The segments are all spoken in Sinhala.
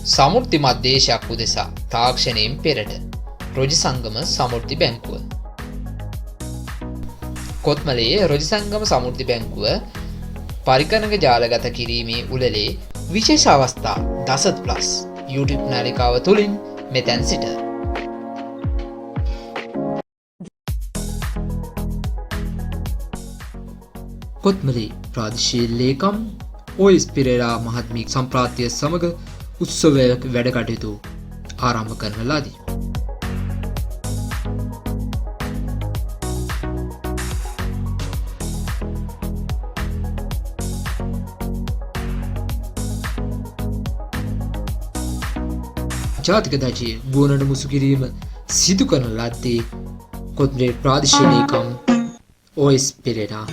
සමෘද්ධිමත් දේශයක් උදෙසා තාක්ෂණයෙන් පෙරට රොජිසංගම සමෘද්ධි බැංකුව. කොත්මලේ රොජිසංගම සමෘද්ධි බැංකුව පරිගණක ජාලගත කිරීමේ උළෙලේ විශේෂ අවස්ථා දසත් ප්ලස් YouTube නාලිකාව තුළින් මෙතැන් සිට කොත්මලේ ප්‍රාදේශීය ලේකම් OS පෙරේරා මහත්මිය සම්ප්‍රාප්තිය සමග උත්සවයක වැඩ කටයුතු ආරම්භ කරන ලදී. ජාතික දජයේ ගුවනට මුසු කිරීම සිදු කරන ලද්දේ කොත්මලේ ප්‍රාදේශීය ලේකම් OS පෙරේරා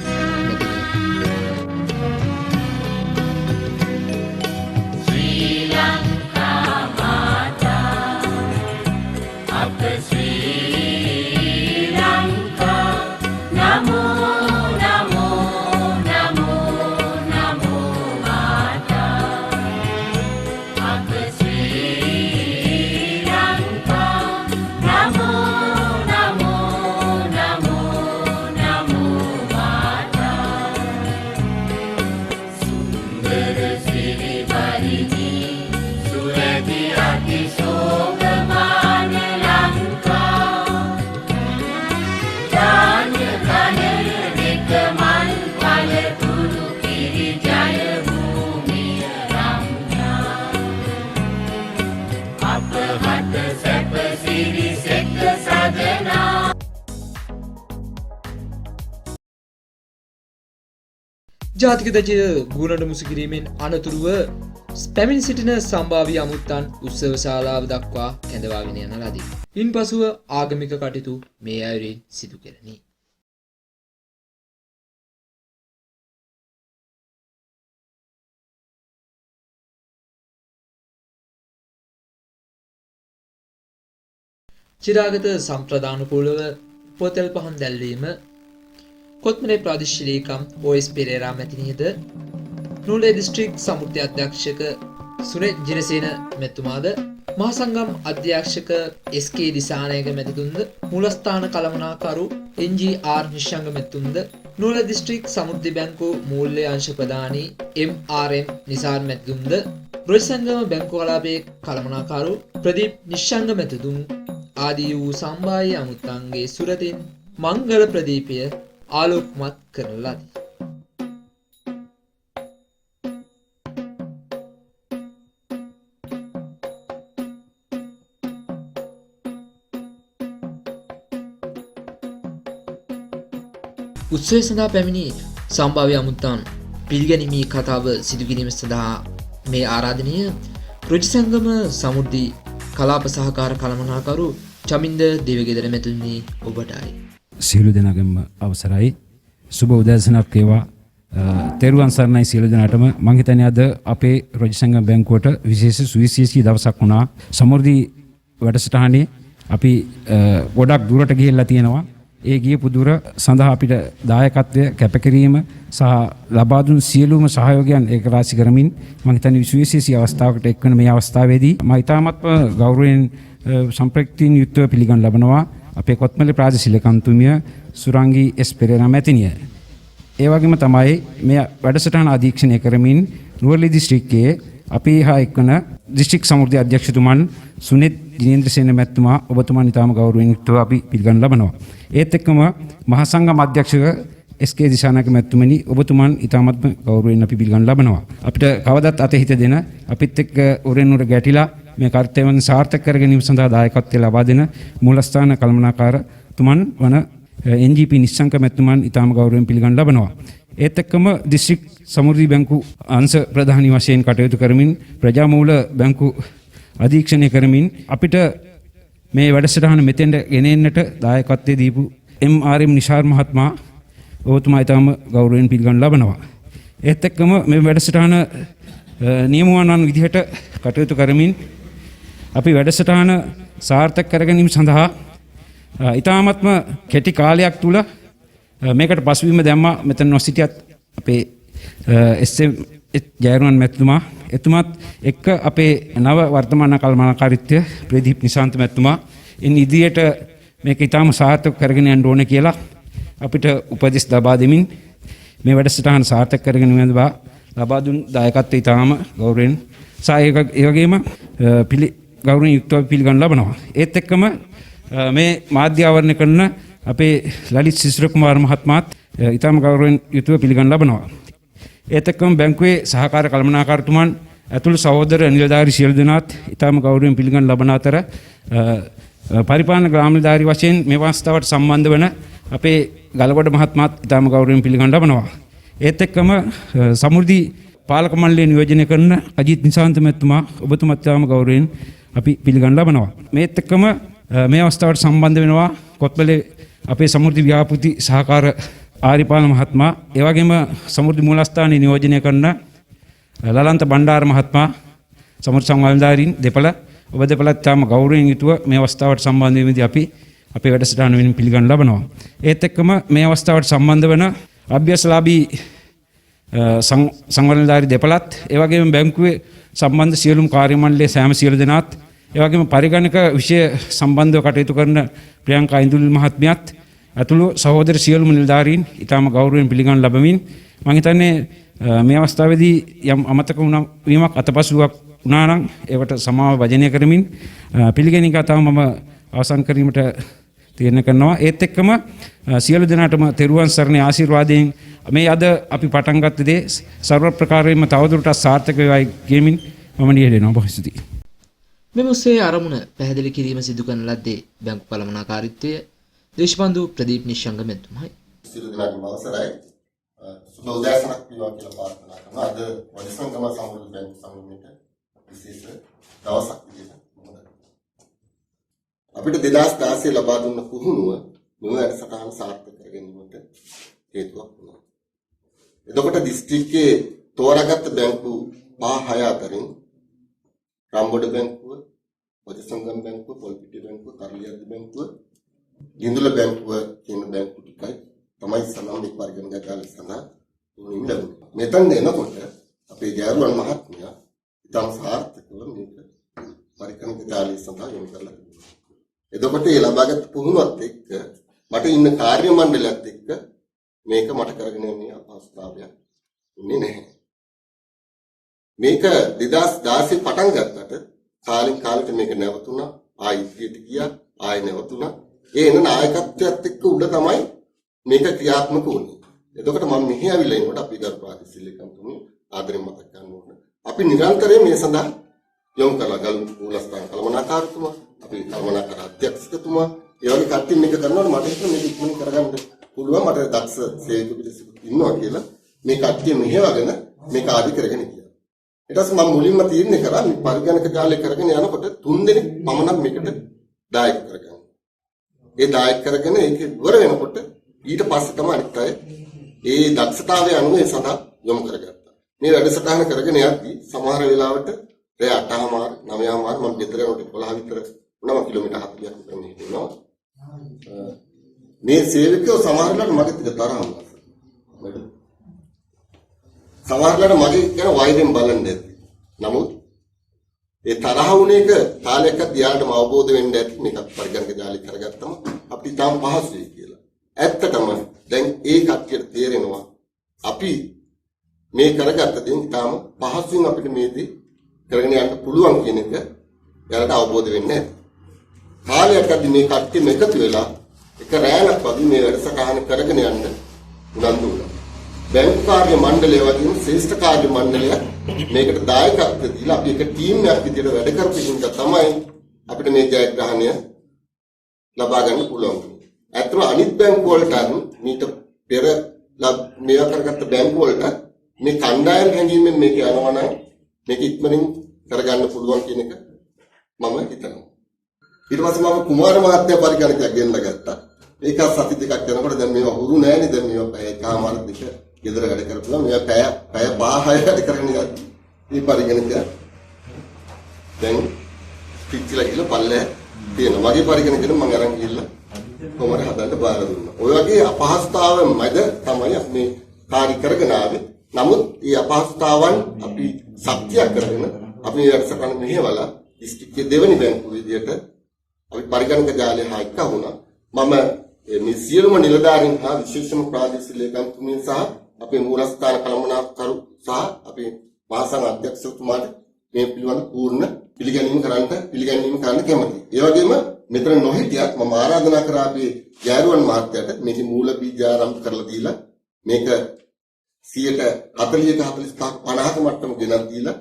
ජාතික දජය ගුණට මුසු කිරීමෙන් අනතුරුව පැමිණ සිටින සම්භාව්‍ය අමුත්තන් උත්සව ශාලාව දක්වා කැඳවාගෙන යන ලදී. ඉන්පසුව ආගමික කටයුතු මේ අයුරින් සිදු කෙරෙනි. චිරාගත සම්ප්‍රදානුකූලව පොතෙල් පහන් දැල්වීම කොත්මලේ ප්‍රාදේශීය ලේකම් OS පෙරේරා මැතිනියද නූලේ දිස්ත්‍රික් සමෘද්ධි අධ්‍යක්ෂක සුරේජ් ජිනසේන මැතිතුමාද මහසංගම් අධ්‍යක්ෂක SK දිසානායක මැතිතුන්ද මූලස්ථාන කළමනාකරු NGR නිශ්ශංග මැතිතුන්ද නූලේ දිස්ත්‍රික් සමෘද්ධි බැංකුව මූල්‍ය අංශ ප්‍රධානී MRM නිසාර් මැතිතුන්ද රොජිසංගම බැංකුව කලාපයේ කළමනාකරු ප්‍රදීප් නිශ්ශංග මැතිතුන් ආදී වූ සම්භාව්‍ය අමුත්තන්ගේ සුරතින් මංගල ප්‍රදීපය ආලෝකමත් කරන ලදී. උත්සවය සඳහා පැමිණි සම්භාව්‍ය අමුත්තන් පිළිගැනීමේ කතාව සිදු කිරීම සඳහා මේ ආරාධනය රොජිසංගම සමෘද්ධි කලාප සහකාර කළමනාකරු චමින්ද දේවගෙදර මැතිතුනි ඔබටයි. සියලු දෙනාගේම අවසරයි. සුබ උදෑසනක් වේවා. තෙරුවන් සරණයි සියලු දෙනාටම. මම හිතන්නේ අද අපේ රොජිසංගම බැංකුවට විශේෂ සුවිශේෂී දවසක් වුණා. සමෘද්ධි වැඩසටහනේ අපි ගොඩක් දුරට ගිහිල්ලා තියෙනවා. ඒ ගියපු දුර සඳහා අපිට දායකත්වය කැපකිරීම සහ ලබා දුන් සියලුම සහයෝගයන් ඒක රාශි කරමින් මම හිතන්නේ විශේෂී අවස්ථාවකට එක්වන මේ අවස්ථාවේදී මම ඉතාමත්ම ගෞරවයෙන් සම්ප්‍රේක්ෂිතින් යුක්තව පිළිගන්න ලබනවා අපේ කොත්මලේ ප්‍රාදේශීය ලේකම්තුමිය සුරංගී S පෙරේරා මැතිණිය. ඒ වගේම තමයි මේ වැඩසටහන අධීක්ෂණය කරමින් නුවරඑළිය දිස්ත්‍රික්කයේ අපි හා එක්වන දිස්ත්‍රික් සමෘද්ධි අධ්‍යක්ෂතුමන් සුනිත් ජිනේන්ද්‍රසේන මැතිතුමා ඔබතුමන් ඉතාම ගෞරවයෙන් යුක්තව අපි පිළිගන්න ලබනවා. ඒත් එක්කම මහා සංඝම් අධ්‍යක්ෂක SK දිසානායක මැතිතුමනි ඔබතුමන් ඉතාමත්ම ගෞරවයෙන් අපි පිළිගන්න ලබනවා. අපිට කවදත් අතහිත දෙන අපිත් එක්ක උරෙන් උර ගැටිලා මේ කාර්යයන් සාර්ථක කර ගැනීම සඳහා දායකත්වය ලබා දෙන මූලස්ථාන කළමනාකාරතුමන් වන NGP නිශ්ශංක මැතිතුමන් ඉතාම ගෞරවයෙන් පිළිගන්න ලබනවා. ඒත් එක්කම දිස්ත්‍රික් සමෘද්ධි බැංකු අංශ ප්‍රධානී වශයෙන් කටයුතු කරමින් ප්‍රජාමූල බැංකු අධීක්ෂණය කරමින් අපිට මේ වැඩසටහන මෙතෙන්ට ගෙනෙන්නට දායකත්වයේ දීපු MRM නිසාර් මහත්මයා ඔබතුමා ඉතාම ගෞරවයෙන් පිළිගන්න ලබනවා. ඒත් එක්කම මේ වැඩසටහන නියමුවන් විදිහට කටයුතු කරමින් අපි වැඩසටහන සාර්ථක කර ගැනීම සඳහා ඉතාමත්ම කෙටි කාලයක් තුල මේකට පසුබිම දැම්මා. මෙතන නොසිටියත් අපේ SM ජයරුවන් මැතිතුමා එතුමාත් එක්ක අපේ නව වර්තමාන කළමනාකාරීත්වය ප්‍රදීප් නිශාන්ත මැතිතුමා ඉන් ඉදිරියට මේක ඊටාම සාර්ථක කරගෙන යන්න ඕනේ කියලා අපිට උපදෙස් ලබා දෙමින් මේ වැඩසටහන සාර්ථක කරගෙන යන බව ලබා දුන් දායකත්වය ඊටාම ගෞරවයෙන් ඒ වගේම ගෞරවයෙන් යුක්තව පිළිගන්න ලබනවා. ඒත් එක්කම මේ මාධ්‍ය ආවරණය කරන අපේ ලලිත් සිසිර කුමාර මහත්මයාත් ඊටාම ගෞරවයෙන් යුතුව පිළිගන්න ලබනවා. ඒත් එක්කම බැංකුවේ සහකාර කළමනාකාරතුමන් ඇතුළු සහෝදර නිලධාරී සියලු දෙනාත් ඊටාම ගෞරවයෙන් පිළිගන්න ලබන අතර පරිපාලන ග්‍රාම නිලධාරී වශයෙන් මේ අවස්ථාවට සම්බන්ධ වන අපේ ගලකොඩ මහත්මයාත් ඊටාම ගෞරවයෙන් පිළිගන්න ලබනවා. ඒත් එක්කම සමෘද්ධි පාලක මණ්ඩලය නියෝජනය කරන අජිත් නිශාන්ත මැතිතුමා ඔබතුමාත් ඊටාම ගෞරවයෙන් අපි පිළිගන්න ලබනවා. මේත් එක්කම මේ අවස්ථාවට සම්බන්ධ වෙනවා කොත්මලේ අපේ සමෘද්ධි ව්‍යාපෘති සහකාර ආරිපාල මහත්මයා, ඒ වගේම සමෘද්ධි මූලස්ථානයේ නියෝජනය කරන ලලන්ත බණ්ඩාර මහත්මයා, සමෘද්ධි සංවර්ධනධාරීන් දෙපළ ඔබ දෙපළත් තාම ගෞරවයෙන් යුතුව මේ අවස්ථාවට සම්බන්ධ වෙමිදී අපි අපේ වැඩසටහන වෙනින් පිළිගන්න ලබනවා. ඒත් එක්කම මේ අවස්ථාවට සම්බන්ධ වන අභ්‍යසලාභී සංවර්ධනධාරී දෙපළත්, ඒ වගේම බැංකුවේ සම්බන්ධ සියලුම කාර්ය මණ්ඩලයේ සෑම සියලු දෙනාත්, ඒ වගේම පරිගණක විෂය සම්බන්ධව කටයුතු කරන ප්‍රියංකා ඉන්දුල් මහත්මියත් ඇතුළු සහෝදර සියලුම නිලධාරීන් ඊටාම ගෞරවයෙන් පිළිගන්න ලැබමින් මම හිතන්නේ මේ අවස්ථාවේදී යම් අමතක වීමක් අතපසුවක් වුණා නම් ඒවට සමාව වජනය කරමින් පිළිගැනීම කතාව මම අවසන් කිරීමට තීරණය කරනවා. ඒත් එක්කම සියලු දෙනාටම තෙරුවන් සරණේ ආශිර්වාදයෙන් මේ අද අපි පටන් ගත්ත දේ සර්ව ප්‍රකාරයෙන්ම තවදුරටත් සාර්ථක වේවායි කියමින් මම නියැලෙනවා. බොහොම ස්තුතියි. මෙම උත්සවයේ ආරමුණ පැහැදිලි කිරීම සිදු කරන ලද්දේ බැංකු කළමනාකාරීත්වය දේශබන්දු ප්‍රදීප් නිශ්ශංග මැතිතුමායි. සියලු දෙනාටම අවසරයි. සුබ උදෑසනක් වේවා කියලා ප්‍රාර්ථනා කරනවා. අද වජසංගම සමෘද්ධි බැංකු සමූහයට විශේෂ දවසක් විදිහට අපිට 2016 ලබා දුන්න පුහුණුව මෙව වැඩසටහන සාර්ථක කර ගැනීමට හේතුවක් වුණා. එතකොට දිස්ත්‍රික්කයේ තෝරාගත් බැංකු 5-6 අතරින් රාම්බොඩ බැංකුව, වජසංගම බැංකුව, පොල්පිටිය බැංකුව, කරලියද්ද බැංකුව, ගින්දුල බැංකුව කියන බැංකු ටිකයි තමයි සමන්විත පරිගණක ගාල සඳහා උණින් ලැබුණේ. මෙතන එනකොට අපේ ජයරුවන් මහත්මයා ඉතාම සාර්ථකව මේක පරිගණක ගාලේ සඳහා යොමු කරලා තිබුණා. එතකොට ඒ ලබාගත් පුහුණුවත් එක්ක මට ඉන්න කාර්ය මණ්ඩලයත් එක්ක මේක මට කරගෙන යන්නේ අපහසුතාවයක් ඉන්නේ නැහැ. මේක 2016 පටන් ගත්තට කාලෙන් කාලෙට මේක නැවතුණා, ආයි ඉදිරියට ගියා, ආයි නැවතුණා. ඒ එන නායකත්වයත් එක්ක උඩ තමයි මේක ක්‍රියාත්මක වුණේ. එතකොට මම මෙහි ආවිල්ලා ඉන්නකොට අපි ගරු ප්‍රාදේශීයකම්තුමනි ආදරෙන් මතක් ගන්න ඕන. අපි නිරන්තරයෙන් මේ සඳහා යොමු කරලා ගල් මූලස්ථාන කළමනාකාරතුමා, අපි කළමනාකාර අධ්‍යක්ෂකතුමා, ඒ වගේ කට්ටිය මේක කරනකොට මට හිතුණා මේක ඉක්මනින් කරගන්න පුළුවන්, මට දක්ෂ සේවක පිරිසකුත් ඉන්නවා කියලා. මේ කට්ටිය මෙහෙවගෙන මේක ආදි කරගෙන ගියා. ඊට පස්සේ මම මුලින්ම තීරණය කරා මේ පරිගණක ජාලය කරගෙන යනකොට 3 දෙනෙක් පමණක් මේකට දායක කරගන්න. ඒ දායක කරගෙන ඒක ඉවර වෙනකොට ඊට පස්සේ තමයි අනිත් අය ඒ දක්ෂතාවය අනුව ඒ සඳහා යොමු කරගත්තා. මේ වැඩසටහන කරගෙන යද්දී සමහර වෙලාවට රෑ 8:00 9:00 මම ගෙදර යනකොට 11 විතර වුණා, කිලෝමීටර් 40ක් විතර මෙහෙට එනවා. මේ සේවකයෝ සමහර වෙලාවට මගේ ටික තරහ වුණා. සමහර වෙලාවට මගේ ගැන වෛරයෙන් බලන්න ඇති. නමුත් ඒ තරහ වුණ එක කාලයක දිහාටම අවබෝධ වෙන්න ඇති මේක පරිගණක ජාලය කරගත්තම අපිට තාම පහසුයි කියලා. ඇත්තටම දැන් ඒ කට්ටියට තේරෙනවා අපි මේ කරගත්ත දේ තාම පහසුවෙන් අපිට මේදී කරගෙන යන්න පුළුවන් කියන එක යාලට අවබෝධ වෙන්නේ නැහැ. කාලයකදී මේ කට්ටිය එකතු වෙලා එක රැණක් වගේ මේ වැඩසටහන කරගෙන යන්න උනන්දු වුණා. බැංකු කාර්ය මණ්ඩලය වගේම ශ්‍රේෂ්ඨ කාර්ය මණ්ඩලය මේකට දායකත්වය දීලා අපි එක ටීම් එකක් විදිහට වැඩ කරපු නිසා තමයි අපිට මේ ජයග්‍රහණය ලබා ගන්න පුළුවන්. අත්‍තර අනිත් බැංකු වලට මීට පෙර මේවා කරගත්ත බැංකු වලට මේ කණ්ඩායම් හැංගීමෙන් මේක යනවා නම් මේක ඉක්මනින් කරගන්න පුළුවන් කියන එක මම හිතනවා. ඊට පස්සේ මම කුමාර මහත්තයා පරිගණකයක් ගෙන්න ගත්තා. ඒක සති දෙකක් යනකොට දැන් මේවා හුරු නැහැනේ. දැන් මේවා පැය එකමාර දෙක ගෙදර වැඩ කරපුවා. මේවා පැය 5-6 වැඩ කරගෙන යද්දි මේ පරිගණකය දැන් පිටිලා ගිහලා පල්ලේ තියෙනවා. මගේ පරිගණකෙන් මම අරන් ගිහලා කොහමද හදන්න බාර දුන්නා. ඔය වගේ අපහසුතාවෙන් මැද තමයි මේ කාර්ය කරගෙන ආවේ. නමුත් මේ අපහසුතාවන් අපි සත්‍යයක් කරගෙන අපි මේ වැඩසටහන මෙහෙवला දිස්ත්‍රික්කයේ දෙවෙනි බැංකුව විදියට අපි පරිගණක ජාලය හා එක්ක වුණා. මම මේ සියලුම නිලධාරීන් හා විශේෂම ප්‍රාදේශීය ලේකම්තුමින් සහ අපේ මූලස්ථාන කළමනාකරු සහ අපේ මහාසංඝ අධ්‍යක්ෂතුමාට මේ පිළිබඳ පූර්ණ පිළිගැනීම කරන්න කැමතියි. ඒ වගේම මෙතන නොහිටියත් මම ආරාධනා කරා අපේ ජයරුවන් මහත්තයාට මේක මූල බීජ ආරම්භ කරලා දීලා මේක 40%ක 45ක 50ක මට්ටම ගෙනත් දීලා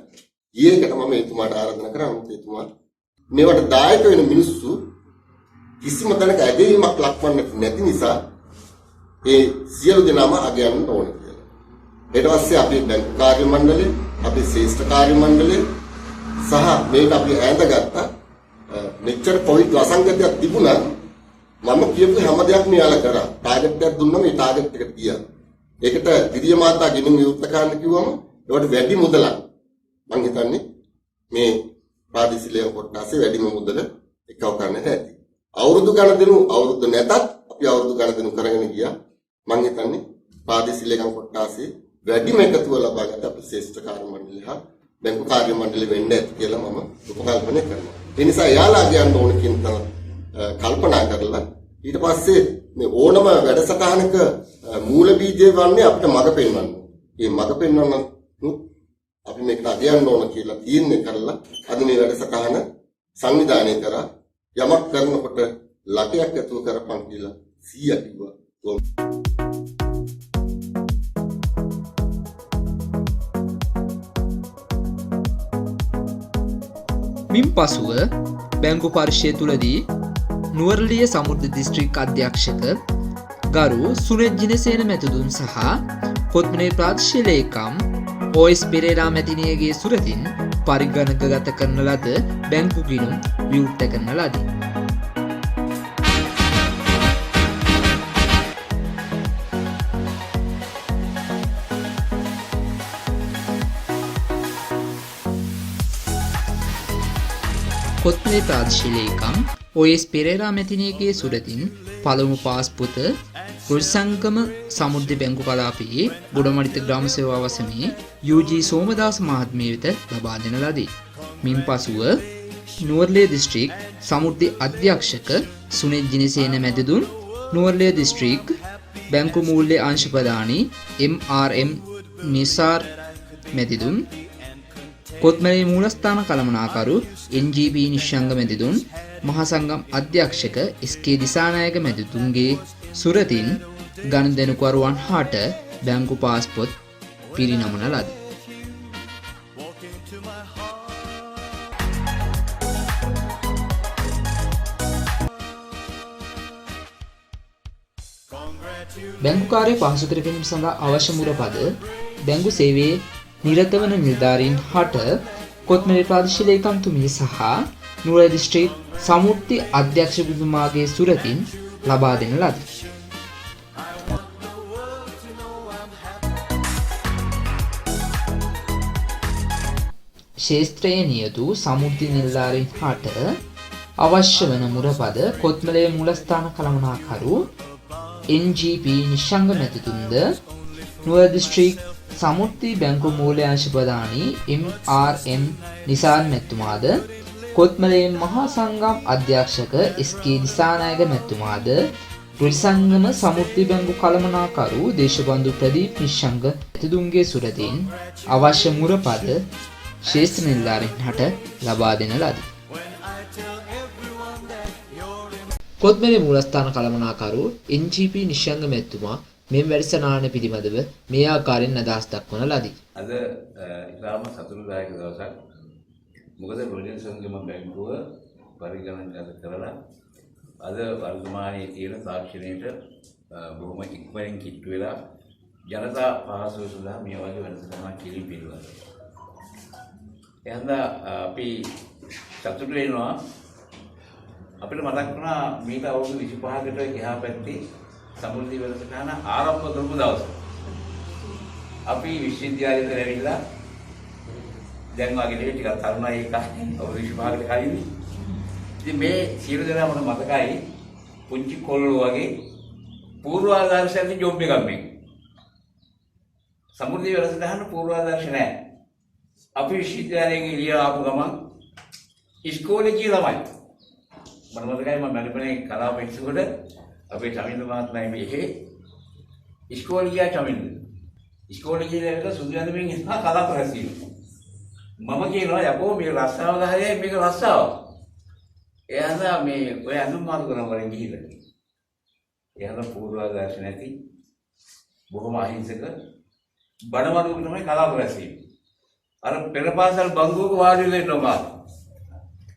ඊයකට මම එතුමාට ආරාධනා කරා. එතුමා මේවට දායක වෙන මිනිස්සු කිසිම තැනක ඇදහිීමක් ලක්වන්නට නැති නිසා ඒ සියලු දෙනාම අගයන්න ඕන කියලා. ඊට පස්සේ අපේ බැංකු කාර්ය මණ්ඩලය, අපේ ශ්‍රේෂ්ඨ කාර්ය මණ්ඩලය සහ මේක අපි ඈඳගත්තා. මෙච්චර කොවිඩ් වසංගතයක් තිබුණා මම කියපු හැම දෙයක්ම යාලා කරා. ටාගට් එකක් දුන්නම ඒ ටාගට් එක තියා. ඒකට දිරිය මාතා ගෙනින් විවෘත කරන්න කිව්වම ඒවට වැඩි මුදලක් මං හිතන්නේ මේ ප්‍රාදේශීය කොට්ටාසේ වැඩිම මුදල එකව ගන්න හැටි. අවුරුදු අවුරුදු නැතත් අපි අවුරුදු ගණදෙනු කරගෙන ගියා. මං හිතන්නේ ප්‍රාදේශීය කොට්ටාසේ වැඩිම එකතුව ලබා ගන්න අපේ ශ්‍රේෂ්ඨ කාර්ය මණ්ඩලය හා බැංකු කාර්ය මණ්ඩලය වෙන්න ඇති කියලා මම උපකල්පනය කරනවා. ඒ නිසා එයාලා කියන්න ඕන කියන කල්පනා කරලා ඊට පස්සේ මේ ඕනම වැඩසටහනක මූල බීජය වන්නේ අපිට මඟ පෙන්වන්න. මේ මඟ පෙන්වන්න අපි මේකට අගයන්න ඕන කියලා තීරණය කරලා අද මේ වැඩසටහන සංවිධානය කරා. යමක් කරනකොට ලකයක් ඇතුව කරපන් කියලා 100 කිව්වා. මින් පසුව බැංකු පරිශ්‍රය තුළදී නුවරඑළිය සමෘද්ධි දිස්ත්‍රික් අධ්‍යක්ෂක ගරු සුනෙත් ජිනසේන මැතිතුන් සහ කොත්මලේ ප්‍රාදේශීය ලේකම් OS පෙරේරා මැතිණියගේ සුරතින් පරිගණකගත කරන ලද බැංකු ගිණුම් විවෘත කරන ලදී. කොත්මලේ ප්‍රාදේශීය ලේකම් OS පෙරේරා මැතිණියගේ සුරතින් පළමු පාස් පොත රුජසංගම සමෘද්ධි බැංකු කලාපයේ ගොඩමඩිත ග්‍රාම සේවා වසමේ UG සෝමදාස මහත්මිය වෙත ලබා දෙන ලදී. මින් පසුව නුවරඑළිය දිස්ත්‍රික් සමෘද්ධි අධ්‍යක්ෂක සුනෙත් ජිනසේන මැතිතුන්, නුවරඑළිය දිස්ත්‍රික් බැංකු මූල්‍ය අංශ ප්‍රධානී MRM නිසාර් මැතිතුන්, Kotmale මූලස්ථාන කළමනාකරු NGB නිශ්ශංග මැතිතුන්, මහසංගම් අධ්‍යක්ෂක SK Dissanayake මැතිතුන්ගේ සුරතින් ගනුදෙනුකරුවන් හට බැංකු පාස්පොත් පිරිනමන ලද. බැංකු කාර්ය පහසු කර ගැනීම සඳහා අවශ්‍ය මුරපද බැංකු සේවයේ නිරත වන නිලධාරීන් හට කොත්මලේ ප්‍රාදේශීය ලේකම්තුමිය සහ නුවරඑළිය දිස්ත්‍රික් සමෘද්ධි අධ්‍යක්ෂකතුමාගේ සුරතින් ලබා දෙන ලදී. ශේත්‍රයේ නියතු සමෘද්ධි නිලධාරීන් හට අවශ්‍ය වන මුරපද කොත්මලේ මූලස්ථාන කළමනාකරු NGP නිශ්ශංග මැතිතුන්ද, නුවරඑළිය දිස්ත්‍රික් සමෘද්ධි බැංකු මූල්‍ය අංශ ප්‍රධානී MRM නිසාර් මැතිතුමාද, කොත්මලේ මහා සංගම් අධ්‍යක්ෂක SK දිසානායක මැතිතුමාද, රුජසංගම සමෘද්ධි බැංකු කළමනාකරු දේශබන්දු ප්‍රදීප් නිශ්ශංග මැතිතුන්ගේ සුරතින් අවශ්‍ය මුරපද ශේෂ්ඨ නිලධාරීන් හට ලබා දෙන ලදී. කොත්මලේ මූලස්ථාන කළමනාකරු NGP නිශ්ශංග මැතිතුමා මෙම වැඩසටහන පිළිබඳව මේ ආකාරයෙන් අදහස් දක්වන ලදී. අද ඉතාම සතුටුදායක දවසක්. මොකද රෝජන් සංගම බැංකුව පරිගණකගත කරලා අද වර්තමානයේ තියෙන තාක්ෂණයට බොහොම ඉක්මනින් කිට්ටු වෙලා ජනතා පහසුව සඳහා මේ වගේ වැඩසටහනක් කිරීම පිළිබඳව. එහෙනම් අපි සතුටු වෙනවා. අපිට මතක් වුණා මේක අවුරුදු 25කට එහා පැත්තේ සමෘද්ධි වැඩසටහන ආරම්භ කරපු දවස. අපි විශ්වවිද්‍යාලයට ඇවිල්ලා දැන් වගේ නෙවෙයි ටිකක් තරුණයි ඒක අවුරුදු 25කට කලින්. ඉතින් මේ සියලු දෙනා මට මතකයි පුංචි කොල්ලෝ වගේ පූර්වාදර්ශයෙන් ජොබ් එකක් මේ. සමෘද්ධි වැඩසටහන පූර්වාදර්ශ නැහැ. අපි විශ්වවිද්‍යාලයෙන් එළිය ආපු ගමන් ඉස්කෝලේ ගිය ළමයි. මම මතකයි මම මැලපනේ කලාව පෙක්ෂුවට අපේ චමින්ද මහත්මයා මේකේ ඉස්කෝලේ ගියා චමින්ද. ඉස්කෝලේ ගිහලා ඉවර සුදු ඇඳුමින් ඉස්සා කලාව රැසීම. මම කියනවා යකෝ මේ රස්සාව ගහන්නේ මේක රස්සාව. එයාලා මේ ඔය අඳුම් මාරු කරන වලින් ගිහිල්ලා. එයාලා පූර්වාදර්ශ නැති බොහොම අහිංසක බඩමඩුවක තමයි කලාව රැසීම. අර පෙරපාසල් බංගුවක වාඩි වෙලා ඉන්නවා.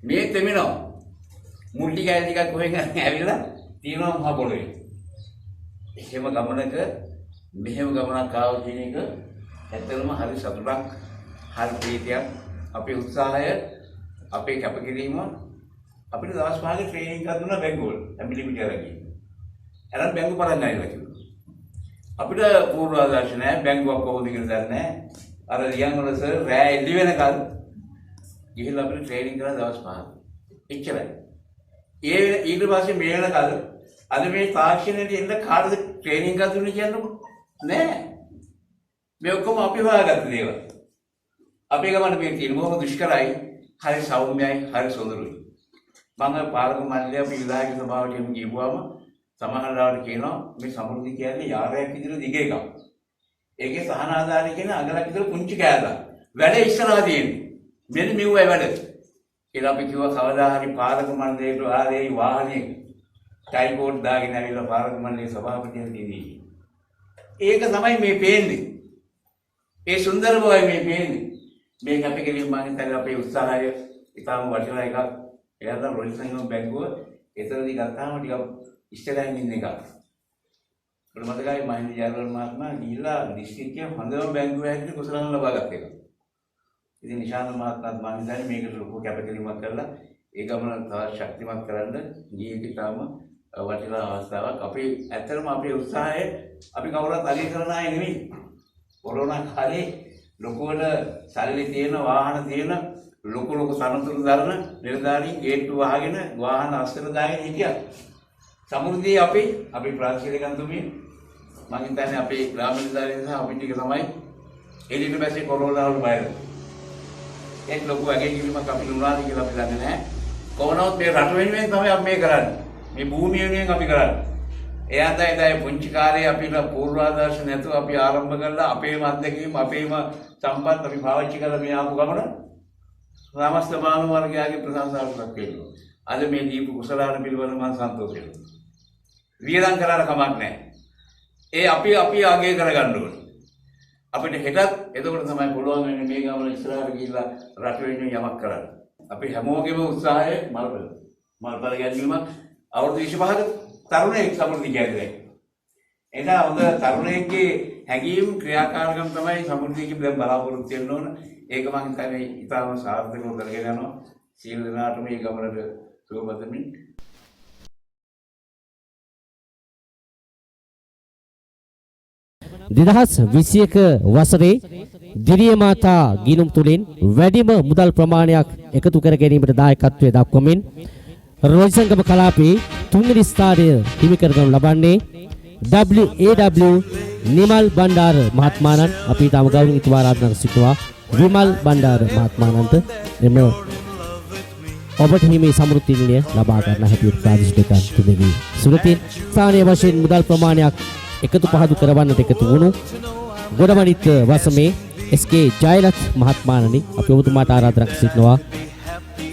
මේ තෙමිනෝ මුට්ටි කෑලි ටිකක් කොහෙන් ඇවිල්ලා තියෙනවා මහ පොළොවේ. එහෙම ගමනක මෙහෙම ගමනක් ආව කියන එක ඇත්තටම හරි සතුටක්, හරි ප්‍රීතියක්. අපේ උත්සාහය, අපේ කැපකිරීම අපිට දවස් 5ක ට්‍රේනින් එකක් දුන්නා බැංකුවල. ඇමිලි පිටියරගේ. එරන් බැංකුව පටන් ගන්නවා කිව්වා. අපිට පූර්වාදර්ශ නැහැ, බැංකුවක් කොහොමද කියලා දන්නේ නැහැ. අර ලියන් වල සර් රෑ එළි වෙනකල් ගිහිල්ලා අපිට ට්‍රේනින් කරන දවස් 5ක්. එච්චරයි. ඊට පස්සේ මේ වෙනකල් අද මේ තාක්ෂණයට එන්න කාටද ට්‍රේනින් එකක් දුන්නේ කියන්නකො? නෑ. මේ ඔක්කොම අපි හොයාගත්ත දේවල්. අපේ ගමන මේ තියෙන බොහොම දුෂ්කරයි, හරි සෞම්‍යයි, හරි සොඳුරුයි. මම පාලක මණ්ඩලය අපි විලායක සභාවට එමු ගිහුවාම සමහර ලාවට කියනවා මේ සමෘද්ධි කියන්නේ යාරයක් විතර දිග එකක්. ඒකේ සහන ආධාරය කියන අගලක් විතර පුංචි කෑල්ලක්. වැඩ ඉස්සරහා තියෙන්නේ. මෙන්න මෙව්වයි වැඩ. කියලා අපි කිව්වා කවදා හරි පාලක මණ්ඩලයට ආවේ වාහනේ ටයි කෝඩ් දාගෙන ඇවිල්ලා පාලක මණ්ඩලයේ සභාපතියන් දිදී. ඒක තමයි මේ පේන්නේ. ඒ සුන්දර බවයි මේ පේන්නේ. මේක අපි කෙලින් මම හිතන්නේ අපේ උත්සාහය ඉතාම වටිනා එකක්. එයා තමයි රොයිසන් බැංකුව එතනදී ගත්තාම ටිකක් ඉස්සරහින් ඉන්න එක. මට මතකයි මහින්ද ජයවර්ධන මහත්මයා ගිහිල්ලා දිස්ත්‍රික්කයේ හොඳම බැංකුව හැටියට කුසලම් ලබා ගත්ත එක. ඉතින් නිශාන්ත මහත්මයාත් මම හිතන්නේ මේකට ලොකු කැපකිරීමක් කරලා ඒ ගමන තවත් ශක්තිමත් කරන්න ජීවිතාවම වටිනා අවස්ථාවක්. අපි ඇත්තටම අපේ උත්සාහය අපි කවුරුත් අගය කරන අය නෙවෙයි. කොරෝනා කාලේ ලොකුවට සල්ලි තියෙන වාහන තියෙන ලොකු තනතුරු දරන නිලධාරීන් ගේට්ටු වහගෙන වාහන අස්සර දාගෙන හිටියා. සමෘද්ධියේ අපි ප්‍රාදේශීය ගන්තුමිය මම හිතන්නේ අපේ ග්‍රාම නිලධාරීන් සහ අපි ටික තමයි එළියට බැස්සේ කොරෝනා වල බයද. ඒක ලොකු අගයකිරීමක් අපි නුනාද කියලා අපි දන්නේ නැහැ. කොහොමවත් මේ රට වෙනුවෙන් තමයි අපි මේ කරන්නේ. මේ භූමිය වෙනුවෙන් අපි කරන්නේ. එයාට එදායි පුංචි කාලේ අපිට පූර්වාදර්ශ නැතුව අපි ආරම්භ කළා අපේම අත්දැකීම් අපේම සම්පත් අපි පාවිච්චි කරලා මේ ආපු ගමන සමස්ත මානව වර්ගයාගේ ප්‍රශංසාවක් වෙනවා. අද මේ දීපු කුසලාන පිළිවෙල මම සන්තෝෂ වෙනවා. වියදම් කරලා කමක් නැහැ. ඒ අපි ආගේ කරගන්න ඕනේ. අපිට හෙටත් එතකොට තමයි පුළුවන් වෙන්නේ මේ ගමන ඉස්සරහට ගිහිල්ලා රට වෙනුවෙන් යමක් කරන්න. අපි හැමෝගෙම උත්සාහය මල්පල ගැනීම අවුරුදු 25ක තරුණයෙක් සමෘද්ධි කියන්නේ. එදා හොඳ තරුණයෙක්ගේ හැඟීම් ක්‍රියාකාරකම් තමයි සමෘද්ධියකින් දැන් බලාපොරොත්තු වෙන්න ඕන. ඒක මම හිතන්නේ ඉතාම සාර්ථකව කරගෙන යනවා. සියලු දෙනාට මේ ගමනට සුබපතමින් දෙදහස් 21 වසරේ දිරිය මාතා ගිණුම් තුලින් වැඩිම මුදල් ප්‍රමාණයක් එකතු කර ගැනීමට දායකත්වයේ දක්වමින් රෝජසංගම කලාපයේ තුන්වෙනි ස්ථානය හිමි කරගනු ලබන්නේ WAW නිමල් බණ්ඩාර මහත්මයාණන්. අපි තාම ගෞරවණීය ආරාධනා සිටුවා විමල් බණ්ඩාර මහත්මයාණන්ට එම ඔබට හිමි සමෘද්ධිය ලබා ගන්න හැටියට ප්‍රාදේශික තුනගේ සුරතින් ස්ථානීය වශයෙන් මුදල් ප්‍රමාණයක් එකතු පහදු කරවන්නට එකතු වුණු ගොඩමණිත් වසමේ SK ජයලත් මහත්මයාණනි අපි ඔබතුමාට ආරාධනා සිටිනවා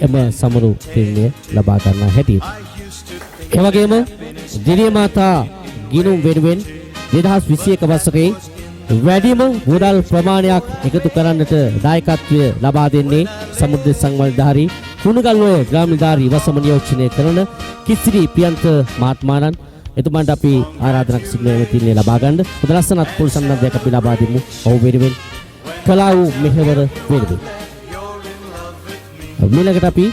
එම සමරු තිරණය ලබා ගන්න හැටියට. ඒ වගේම දිරිය මාතා ගිණුම් වෙනුවෙන් 2021 වසරේ වැඩිම මුදල් ප්‍රමාණයක් එකතු කරන්නට දායකත්වය ලබා දෙන්නේ සමුද්‍ර සංවර්ධාරී කුණුගල්වය ග්‍රාම නිලධාරී වසම නියෝජනය කරන කිසිරි ප්‍රියන්ත මහත්මයාණන්. එතුමාට අපි ආරාධනා සිටින තිරණය ලබා ගන්න. පොද ලස්සනත් පොල් සම්බන්ධයක් අපි ලබා දෙමු. ඔහු වෙනුවෙන් කලාව මෙහෙවර වෙනුවෙන්. ඊළඟට අපි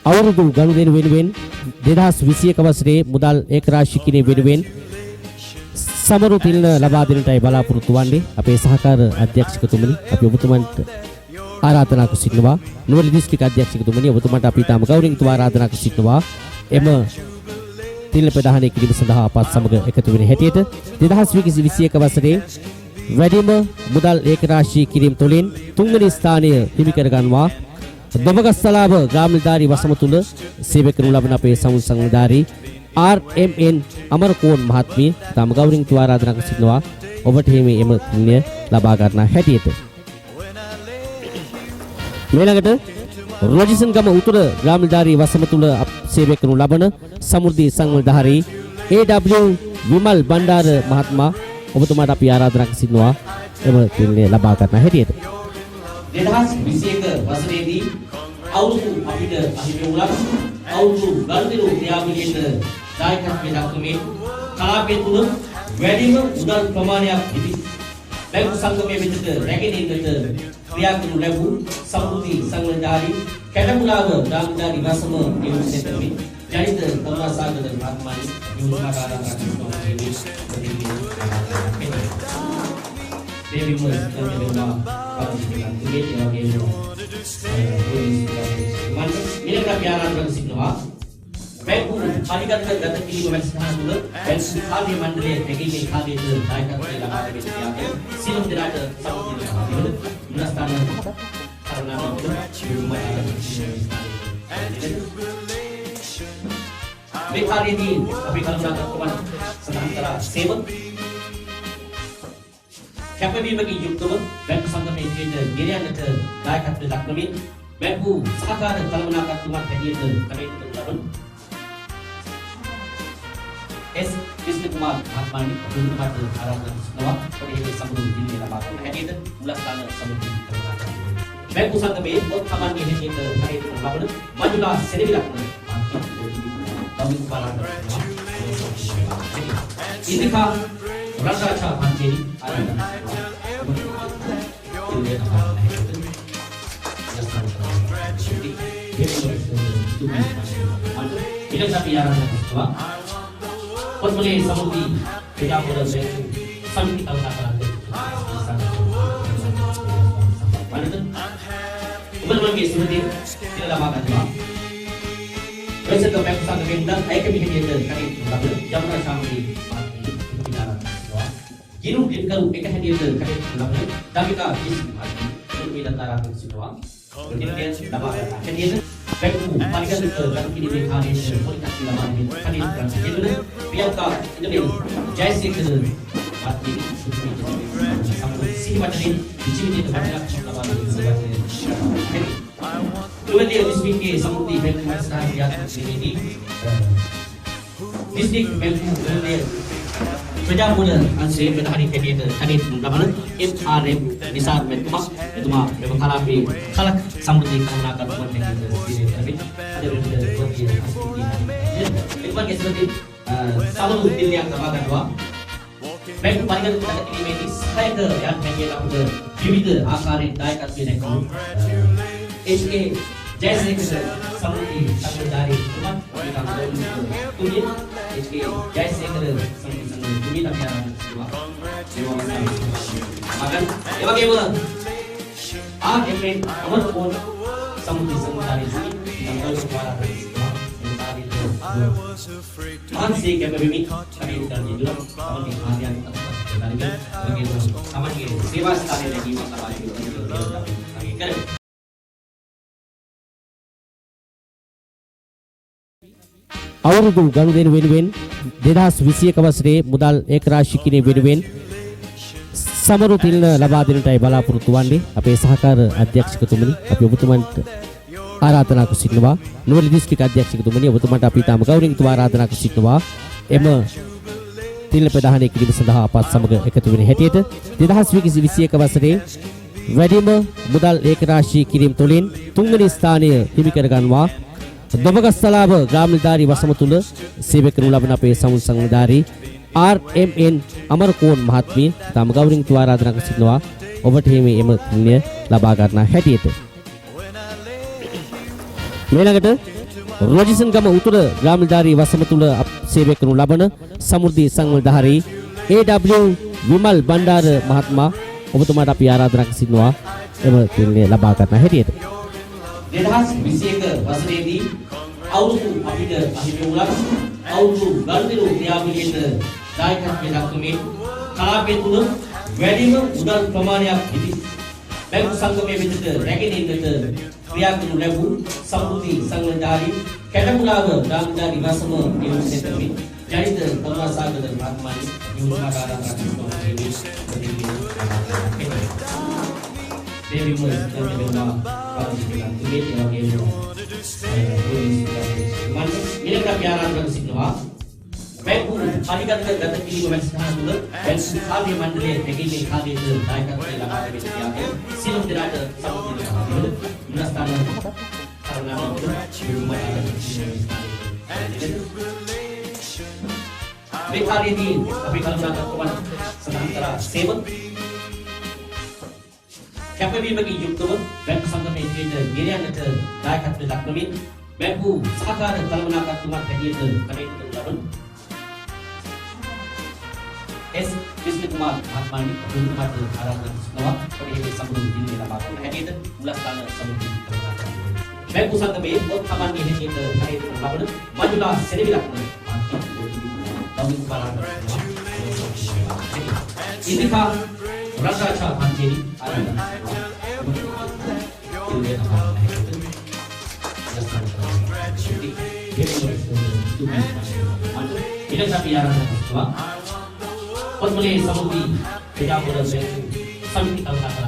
අවුරුදු ගනුදෙනු වෙනුවෙන් 2021 වසරේ මුදල් ඒකරාශී කිරීම වෙනුවෙන් සමරු තිරණ ලබා දෙන්නටයි බලාපොරොත්තු වන්නේ. අපේ සහකාර අධ්‍යක්ෂකතුමනි අපි ඔබතුමන්ට ආරාධනා කර සිටිනවා. නුවරඑළිය දිස්ත්‍රික් අධ්‍යක්ෂකතුමනි ඔබතුමන්ට අපි තාම ගෞරවණීය ආරාධනා කර සිටිනවා. එම තිල ප්‍රදානය කිරීම සඳහා අපත් සමග එකතු වෙන හැටියට 2021 වසරේ වැඩිම මුදල් ඒකරාශී කිරීම තුළින් තුන්වෙනි ස්ථානය හිමි කර ගන්නවා දොඹගස්සලාව ග්‍රාමනිලධාරී වසම තුල සේවය කරනු ලබන අපේ සමුල් සංවිධාරී RMN අමරකෝන් මහත්මිය තම ගෞරවයෙන් ආරාධනා කර සිටිනවා ඔබට හිමි එම කුණ්‍ය ලබා ගන්නා හැටියට. ඊළඟට රොජිසන් ගම උතුර ග්‍රාමනිලධාරී වසම තුල සේවය කරනු ලබන සමෘද්ධි සංවිධාරී AW විමල් බණ්ඩාර මහත්මයා ඔබතුමාට අපි ආරාධනා කර සිටිනවා එම කුණ්‍ය ලබා ගන්නා හැටියට. 2021 වසරේදී අවුරුදු අපිට අහිමි වුණා අවුරුදු ගනුදෙනු ක්‍රියාවලියට දායකත්වයෙන් දක්වමින් කලාපය තුළ වැඩිම මුදල් ප්‍රමාණයක් ඉදි බැංකු සංගමයේ වෙතට රැගෙන එන්නට ක්‍රියා කරනු ලැබූ සමෘද්ධි සංවිධානී කැඩමුලාව ග්‍රාමනිලධාරී වසම නියෝජිතමින් ජනිත කරුණාසාගර මහත්මයාණන් නියෝජනකාරාංග දෙවිම ස්ථානවල පාවිච්චි කරන මිලක ආරාධනා සිටිනවා බැංකු අධිගත ගත කිරීම වැඩසටහන තුළ බැංකු කාර්ය මණ්ඩලයේ දෙකේ කාර්යයට දායකත්වය ලබා දෙන යාගේ සියලුම දෙනාට සම්පූර්ණ මුලස්ථාන කරුණාවෙන් මේ කාර්යදී අපි කරුණාකරන සඳහන් කරා සේවක කැපවීමකින් යුක්තව බැංකු සංගමයේ ගෙනියන්නට දායකත්වය දක්වමින් බැංකු සහකාර කළමනාකරුතුමා හැටියට කටයුතු කරන S. Krishna Kumar මහත්මයාණන් ඔබතුමාට ආරාධනා කරනවා ඔබේ සම්මුඛ දිනය ලබා ගන්න හැටියට මුලස්ථාන සමුදේ කරනවා. බැංකු සංගමයේ පොත් සමාන්‍ය හැටියට කටයුතු කරන ලබන මජුලා සෙනවිලක්න ඉදිකා රටාචා පන්තිනි ආරාධනා ඉලක්ක අපි ආරාධනා කරනවා පොත්මලේ සමුදි ප්‍රජාපොර බැංකු සමිති කල්පනාකරන්න ඔබතුමාගේ ස්මෘතිය කියලා ලබා ගන්නවා. වෙසක බැංකු සංගමයෙන් නම් ඒක පිළිගන්න කටයුතු ලබන ජමුනා සාමී ගිරු දෙකරු එක හැටියට කටයුතු ලබන දමිකා විශ්වවිද්‍යාලය සිටුවා ප්‍රතිපලයන් ලබා ගන්න හැටියට බැංකු පරිගණක ගරු කිරීමේ කාර්යයේ පොලිකක් ලබා දෙන කටයුතු කරන හේතුව ප්‍රියංකා ඉන්දනේ ජයසේකර මහත්මිය සිහිවටනේ ජීවිතයට වටිනාකමක් ලබා දෙන සේවකයෙක්. තුවලිය දිස්ත්‍රික්කයේ සමුද්‍රි බැංකු මහසහාය ක්‍රියාත්මකයේදී දිස්ත්‍රික් බැංකු තුවලිය ප්‍රජාපොර අංශයේ ප්‍රධානී හැටියට කටයුතු ලබන MRM නිසාර් මෙතුමා එතුමා මෙම කලාපයේ කලක් සමෘද්ධි කරුණාකරුවන් හැටියට සිටින අද වෙනද පොතිය එතුමාගේ ස්මෘති සමෘද්ධි දිනයක් ලබා ගන්නවා. බැංකු පරිගණක ගත කිරීමේදී සහායක යන් හැටියට අපට විවිධ ආකාරයෙන් දායකත්වය දැක්වූ HK ජයසේකර සමෘද්ධි සංවිධානයේ තුමා තුමිය HK ජයසේකර සමෘද්ධි අපි ආරම්භ එවැගේම RMN අමරකෝන් සමෘද්ධි සංවිධානයේ මානසික කැපවීම කටයුතු කරන දුරම සමගි ආර්යයන් අත්පත් කරගෙන සමාජයේ සේවා ස්ථානයේ ලැබීම සමාජයේ අවුරුදු ගනුදෙනු වෙනුවෙන් 2021 වසරේ මුදල් ඒකරාශී කිරීම වෙනුවෙන් සමරු තිල්න ලබා දෙන්නටයි බලාපොරොත්තු වන්නේ අපේ සහකාර අධ්‍යක්ෂකතුමනි අපි ඔබතුමන්ට ආරාධනා කර සිටිනවා නුවරඑළිය දිස්ත්‍රික් අධ්‍යක්ෂකතුමනි ඔබතුමන්ට අපි තාම ගෞරවයෙන් ආරාධනා කර සිටිනවා එම තිල්න ප්‍රදානය කිරීම සඳහා අපත් සමග එකතු වෙන හැටියට 2021 වසරේ වැඩිම මුදල් ඒකරාශී කිරීම තුළින් තුන්වෙනි ස්ථානය හිමි කර ගන්නවා දොඹගස්සලාව ග්‍රාමනිලධාරී වසම තුල සේවය කරනු ලබන අපේ සමුල් සංවිධාරී RMN අමරකෝන් මහත්මිය තම ගෞරවයෙන් ආරාධනා කර සිටිනවා ඔබට හිමි එම කුණ්‍ය ලබා ගන්නා හැටියට. ඊළඟට රොජිසන් ගම උතුර ග්‍රාමනිලධාරී වසම තුල සේවය කරනු ලබන සමෘද්ධි සංවිධාරී AW විමල් බණ්ඩාර මහත්මයා ඔබතුමාට අපි ආරාධනා කර සිටිනවා එම කුණ්‍ය ලබා ගන්නා හැටියට. 2021 වසරේදී අවුරුදු අපිට අහිමි වුණා අවුරුදු ගනුදෙනු ක්‍රියාවලියට දායකත්වයේ දක්වමින් කලාපය තුළ වැඩිම මුදල් ප්‍රමාණයක් ඉදි බැංකු සංගමයේ වෙතට රැගෙන එන්නට ක්‍රියා කරනු ලැබූ සමෘද්ධි සංවිධානයේ කැටමුලාව දාගදා නිවාසම නියෝජනය කරමින් ජනිත කරුණාසාගර මහත්මයාණන් නියෝජනකාරාංග බැංකු පරිගත ගත කිරීම වැඩසටහන තුළ බැංකු කාර්ය මණ්ඩලයේ දෙකේ කාර්යයට දායකත්වය ලබා දෙන විදිහට සියලුම දෙනාට සම්පූර්ණ කරනවා. මුලස්ථාන කරුණාවන්ත මේ කාර්යදී අපි කරුණාකරන සඳහන් කරා සේව කැපවීමකින් යුක්තව බැංකු සංගමයේ ගෙනියන්නට දායකත්වය දක්වමින් බැංකු සහකාර කළමනාකරුවක් හැටියට කටයුතු කරන एस विष्णु कुमार महात्मानी उन्नत आराधना नवा और ये समुद्र दिन में लगा है ये मुलाकात समुद्र मैं पुस्तक में बहुत सामान्य है ये है लावन मजुला सेरेविला तमिल बारा इनका रंगाचा भांजेरी आराधना ini tapi आराधना पद्मले समुद्री प्रजापुर से समिति कलकत्ता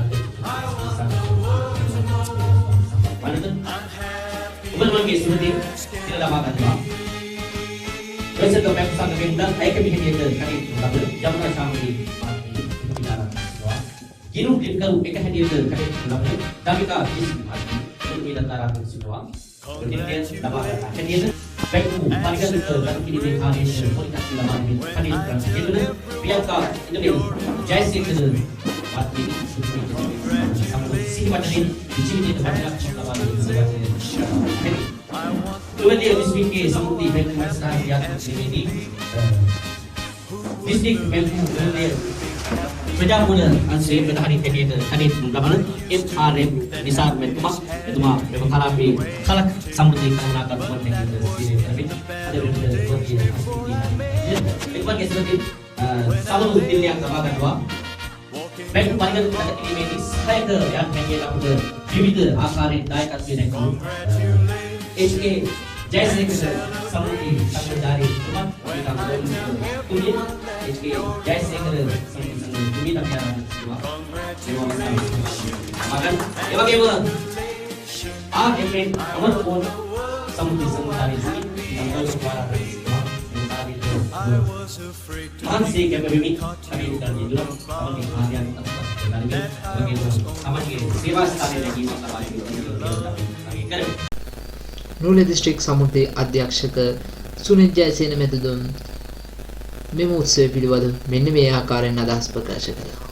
उबलमन के स्मृति tidak lama kan वैसे तो मैं संग में dan saya kami dia kali lalu jam sama di bicara ginu dikau ek hadir kali lalu tapi ka is itu tidak taraf semua kemudian lama kan dia Bängku parigan dan kini dikhani politik lama ini kali itu biar ka ini jaisi ke mati sampai sini macam ini di sini kita banyak lama ini dua dia bisnis ke sampai bängku masih dia sini bisnis bängku dia Pejamuda ansri berhari tadi hadit mana MRM Nisar Metuma itu mah memang kalak samudri karena akan buat yang itu tapi ada buat dia lepas itu seperti selalu din yang sama kedua baik parigan kata ini medis saya ke yang hanya aku vivid akar daya kasih itu HA जैसे कि समुद्री संगदारी cuma kita kemudian जैसे कि समुद्री tapi ada makan ya bagaimana efek nomor pun समुद्री संगदारी ini yang harus para संगदारी itu masih kayak begini kami dan itu kami harian dan bagaimana sama sewa sekali lagi masalah itu kami kan නූලේ දිස්ත්‍රික් සමුද්‍රයේ අධ්‍යක්ෂක සුනිල් ජයසේන මැතිතුන් මෙම උත්සවය පිළිබඳ මෙන්න මේ ආකාරයෙන් අදහස් ප්‍රකාශ කළා.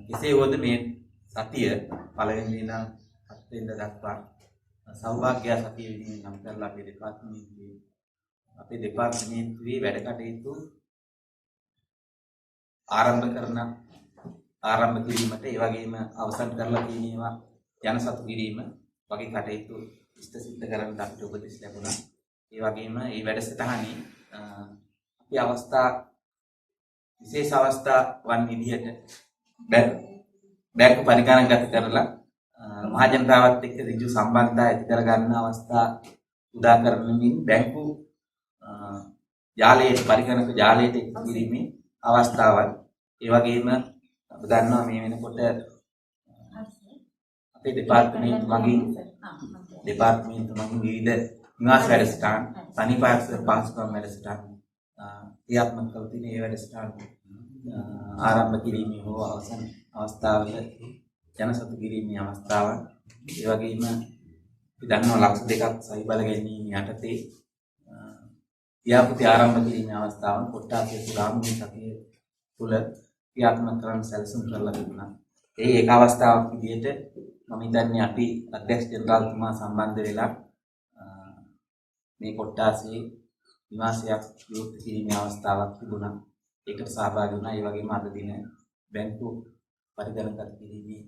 කෙසේ වුවද මේ සතිය පළවෙනි ඉඳන් 7 වෙනිදා දක්වා සෞභාග්‍ය සතිය විදිහින් නම් කරලා අපේ දෙපාර්තමේන්තුවේ වැඩ කටයුතු ආරම්භ කිරීමට ඒ වගේම අවසන් කරලා තියෙනවා ජන සතු කිරීම වගේ කටයුතු ඉෂ්ට සිද්ධ කරන්න අපිට උපදෙස් ලැබුණා. ඒ වගේම මේ වැඩසටහනේ අපි අවස්ථා විශේෂ අවස්ථා වන් විදිහට බැංකු පරිගණකගත කරලා මහ ජනතාවත් එක්ක ඍජු සම්බන්ධතා ඇති කර ගන්න අවස්ථා උදා කරමින් බැංකු ජාලයේ පරිගණක ජාලයට එක්ව කිරීමේ අවස්ථාවක්. ඒ වගේම අපි දන්නවා මේ වෙනකොට අපේ දෙපාර්තමේන්තු මගින් විවිධ නිවාස වැඩසටහන් තනිපාර්ශ පහසුකම් වැඩසටහන් ක්‍රියාත්මක කර තියෙන ඒ වැඩසටහන් ආරම්භ කිරීමේ හෝ අවසන් අවස්ථාවල ජනසතු කිරීමේ අවස්ථාවන් ඒ වගේම අපි දන්නවා ලක්ෂ 2ක් සහි බල ගැනීම යටතේ ව්‍යාපෘති ආරම්භ කිරීමේ අවස්ථාවන් කොට්ටාසේ සුරාමුනි සතිය තුල ක්‍රියාත්මක කරන්න සැලසුම් කරලා තිබුණා. ඒක අවස්ථාවක් විදිහට මම හිතන්නේ අපි අධ්‍යක්ෂ ජනරාල්තුමා සම්බන්ධ වෙලා මේ කොට්ටාසේ නිවාසයක් විවෘත කිරීමේ අවස්ථාවක් තිබුණා. ඒකට සහභාගී වුණා. ඒ වගේම අද දින බැංකු පරිගණක කිරීමේ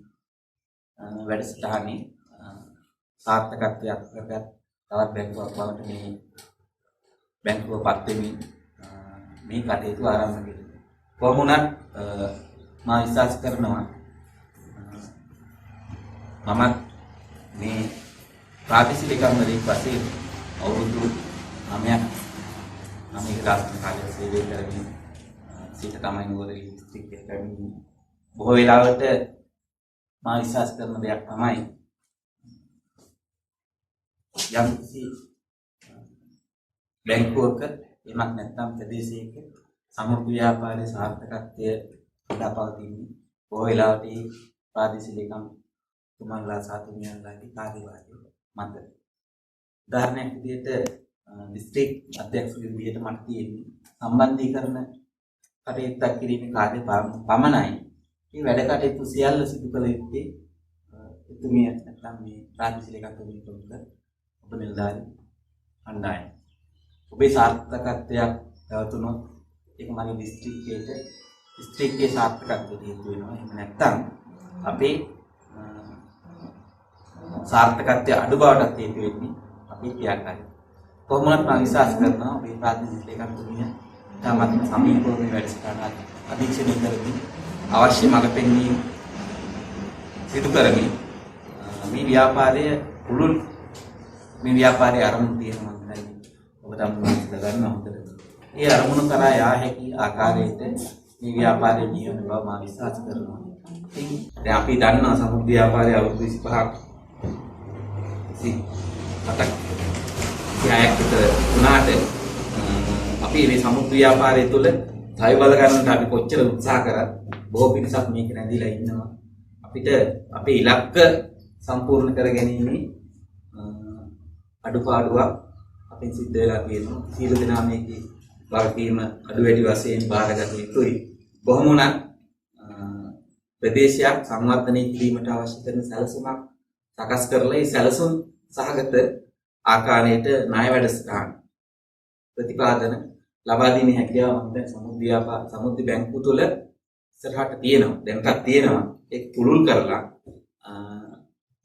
වැඩසටහනේ සාර්ථකත්වයක් කරගත් තවත් බැංකුවක් බවට මේ බැංකුව පත් වෙමින් මේ කටයුතු ආරම්භ කෙරේ. කොහොම වුණත් මා විශ්වාස කරනවා මම මේ ප්‍රාදේශීය ලේකම්වරයෙක් වශයෙන් අවුරුදු 9ක් රාජ්‍ය කාර්ය සේවය කරමින් සිට තමයි නුවරඑළිය දිස්ත්‍රික්කයට පැමිණි. බොහෝ වෙලාවට මා විශ්වාස කරන දෙයක් තමයි යම්කිසි බැංකුවක එමත් නැත්නම් ප්‍රදේශයක සමෘද්ධි ව්‍යාපාරයේ සාර්ථකත්වය ලබාවීමේ බොහෝ වෙලාවට ප්‍රාදේශීය ලේකම් තුමන්ලා සාතුමියන්ලාගේ කාර්යභාරය මත උදාහරණයක් විදිහට දිස්ත්‍රික් අධ්‍යක්ෂක විදිහට මට තියෙන්නේ සම්බන්ධීකරණ කටයුත්තක් කිරීමේ කාර්ය පමණයි. මේ වැඩ කටයුතු සියල්ල සිදු කළ යුත්තේ එතුමිය නැත්නම් මේ ප්‍රාදේශීය ලේකම් තුමන්ට ඔබ නිලධාරී කණ්ඩායම. ඔබේ සාර්ථකත්වයක් පැවතුනොත් ඒක මගේ දිස්ත්‍රික්කයේ සාර්ථකත්වයට හේතු වෙනවා. එහෙම නැත්නම් අපේ සාර්ථකත්වයේ අඩු බවටත් හේතු වෙන්නේ අපේ ක්‍රියාකාරී. කොහොමවත් මම විශ්වාස කරනවා මේ ප්‍රාදේශීය ලේකම් තුමිය තමත් සමීපව මේ වැඩසටහන අධීක්ෂණය කරමින් අවශ්‍ය මඟ පෙන්වීම සිදු කරමින් මේ ව්‍යාපාරයේ පුළුල් මේ ව්‍යාපාරයේ අරමුණු තියෙනවා මම ඔබ තමයි ගන්න හොඳට. ඒ අරමුණු කරා යා හැකි ආකාරයට මේ ව්‍යාපාරයේ නියම බව මම විශ්වාස කරනවා. ඉතින් දැන් අපි දන්නවා සමුද්‍ර ව්‍යාපාරයේ අවුරුදු 25ක් 27ක් විතර වුණාට අපි මේ සමුද්‍ර ව්‍යාපාරය තුළ සහය බල ගන්නට අපි කොච්චර උත්සාහ කරත් බොහෝ පිරිසක් මේක නැදිලා ඉන්නවා. අපිට අපේ ඉලක්ක සම්පූර්ණ කර ගැනීමේ අඩුපාඩුවක් අපින් සිද්ධ වෙලා තියෙනවා. සියලු දෙනා මේකේ වගකීම අඩු වැඩි වශයෙන් බාරගත යුතුයි. කොහොම වුණත් ප්‍රදේශයක් සංවර්ධනය කිරීමට අවශ්‍ය කරන සැලසුමක් සකස් කරලා ඒ සැලසුම් සහගත ආකාරයට ණය වැඩසටහන් ප්‍රතිපාදන ලබා දීමේ හැකියාව මම සමුද්‍ර බැංකුව තුළ ඉස්සරහට තියෙනවා. දැන්වත් තියෙනවා. ඒක පුළුල් කරලා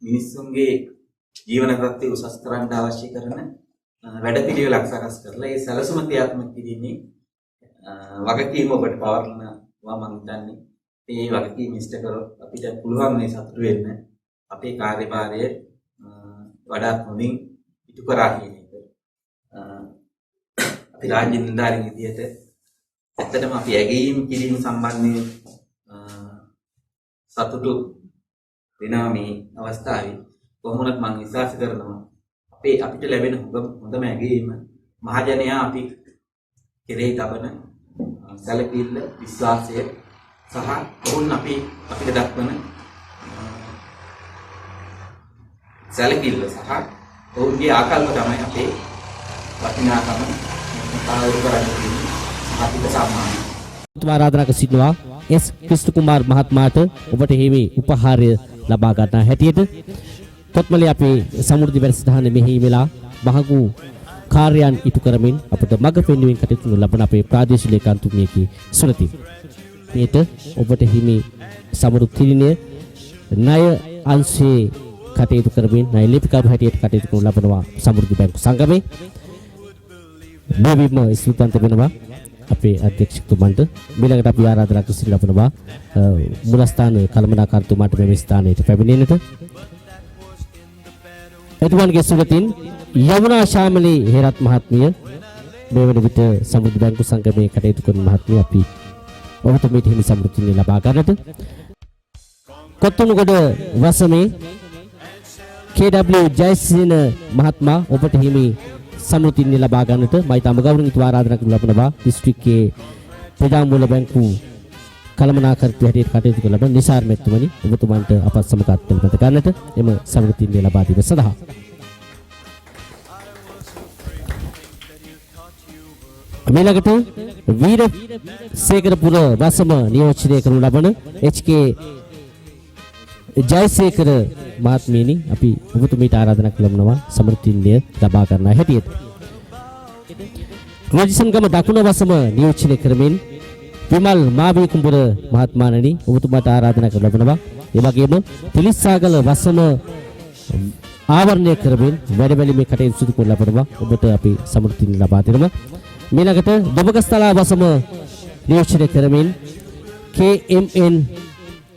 මිනිස්සුන්ගේ ජීවන තත්ත්වය උසස් කරන්න අවශ්‍ය කරන වැඩපිළිවෙලක් සකස් කරලා ඒ සැලසුම ක්‍රියාත්මක කිරීමේ වගකීම ඔබට පවර්නවා මම හිතන්නේ. ඒ වගකීම ඉෂ්ට කරොත් අපිට පුළුවන් මේ සතුටු වෙන්න අපේ කාර්යභාරය වඩාත් හොඳින් ඉටු කරා කියන එක. අපි රාජ්‍ය නිලධාරීන් විදියට ඇත්තටම අපි ඇගීම් කිරීම සම්බන්ධයෙන් සතුටු වෙනවා මේ අවස්ථාවේ. කොහොමවත් මම විශ්වාස කරනවා අපිට ලැබෙන හොඳම ඇගීම මහජනයා අපි කෙරෙහි තබන සැලකිල්ල, විශ්වාසය සහ ඔවුන් අපිට දක්වන සැලකිල්ල සහ ඔවුන්ගේ ආකල්ප තමයි අපේ වටිනාකම පාලනය කරන්නේ අපිට සම්මානයි. ආරාධනා කර සිටිනවා එස් ක්‍රිස්තු කුමාර් මහත්මයාට ඔබට හිමි උපහාරය ලබා ගන්නා හැටියට කොත්මලේ අපේ සමෘද්ධි වැඩසටහනේ මෙහි වෙලා මහඟු කාර්යයන් ඉටු කරමින් අපට මඟ පෙන්වීම කටයුතු ලබන අපේ ප්‍රාදේශීය ලේකම් තුමියගේ සුරති. මේට ඔබට හිමි සමෘද්ධිනිය ණය අංශයේ කටයුතු කරමින් ණය ලිපිකරු හැටියට කටයුතු කරන ලබනවා සමෘද්ධි බැංකු සංගමේ. බොවිම ස්තුතිවන්ත වෙනවා අපේ අධ්‍යක්ෂකතුමන්ට. ඊළඟට අපි ආරාධනා කර සිටි ලබනවා මුලස්ථාන කළමනාකාරතුමාට මේ ස්ථානයට පැමිණෙන්නට. එතුමන්ගේ සුගතින් යමුනා ශාමලී හේරත් මහත්මිය මේ වන විට සමෘද්ධි බැංකු සංගමයේ කටයුතු කරන මහත්මිය අපි ඔබතුමීට හිමි සමෘද්ධිය ලබා ගන්නට. කොත්තුනුගොඩ වසමේ KW ජයසින මහත්මයා ඔබට හිමි සමෘද්ධිය ලබා ගන්නට මයිතම ගෞරවණීය ආරාධනා කරන ලබනවා දිස්ත්‍රික්කයේ ප්‍රජාමූල බැංකු කළමනාකරණය හැටියට කටයුතු කරන ලබන නිසාර් මෙතුමනි ඔබතුමන්ට අපත් සමගත් පිළිපද ගන්නට එම සමෘද්ධිය ලබා දීම සඳහා මේලකට වීර සේකරපුර වසම නියෝජනය කරනු ලබන HK ජයසේකර මහත්මියනි අපි ඔබතුමීට ආරාධනා කරනවා සමෘද්ධිය ලබා ගන්නා හැටියට. රෝජිසංගම දකුණ වසම නියෝජනය කරමින් විමල් මාවී කුඹුර මහත්මයාණනි ඔබතුමාට ආරාධනා කර ලබනවා. ඒ වගේම පිලිස්සාගල වසම ආවරණය කරමින් වැඩවැලීමේ කටයුතු සිදු කරන ලබනවා. ඔබට අපි සමෘද්ධිය ලබා දෙනවා. ඊළඟට දොබගස්තලා වසම නියෝජනය කරමින් KMN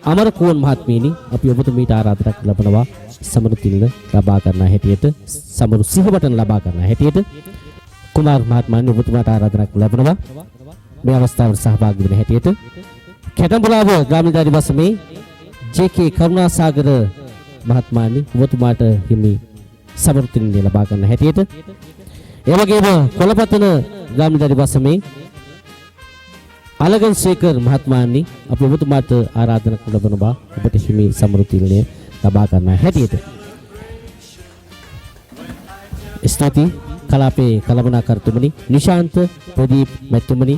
අමරකෝන් මහත්මියනි අපි ඔබතුමීට ආරාධනා ලබනවා සමෘද්ධිය ලබා ගන්න හැටියට සමරු සිහිවටන ලබා ගන්න හැටියට කුමාර් මහත්මයාණන් ඔබතුමාට ආරාධනා ලබනවා මේ අවස්ථාවට සහභාගී වෙන හැටියට කැටඹුලාව ග්‍රාමීය වසමේ JK කරුණාසාගර මහත්මයාණන් ඔබතුමාට හිමි සමෘද්ධිය ලබා ගන්න හැටියට ඒ වගේම කොළපතන ග්‍රාමීය වසමේ අලගන් ශේකර් මහත්මයාණන් අපි ඔබතුමාට ආරාධනා ලබනවා ඔබට හිමි සමෘද්ධිය ලබා ගන්න හැටියට ස්තුති කලාපේ කලමනාකර්තුමනි නිශාන්ත ප්‍රදීප් මෙතුමනි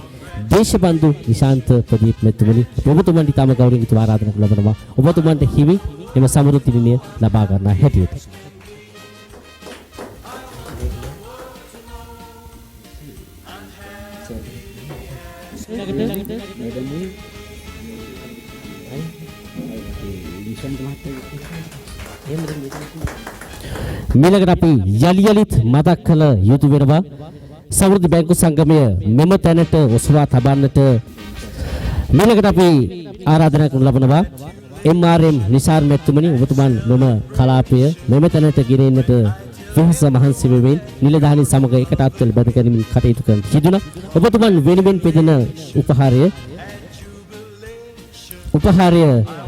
දේශබන්දු නිශාන්ත ප්‍රදීප් මෙතුමනි ඔබතුමන්ට තම ගෞරවයෙන් යුතුව ආරාධනා ලබනවා ඔබතුමන්ට හිමි එම සමෘද්ධිය ලබා ගන්න හැටියට මිලකට අපි යලියලිත් මතක් කළ යුතු වෙනවා සමෘද්ධි බැංකු සංගමය මෙම තැනට ඔසවා තබන්නට මිලකට අපි ආරාධනා කරන ලබනවා MRM නිසාර් මෙතුමනි ඔබතුමන් මෙම කලාපය මෙම තැනට ගෙනෙන්නට වෙහස මහන්සි වෙමින් නිලධාරී සමග එකට අත්වල බැඳ ගැනීමෙන් කටයුතු කරන සිදුන ඔබතුමන් වෙනුවෙන් පෙදෙන උපහාරය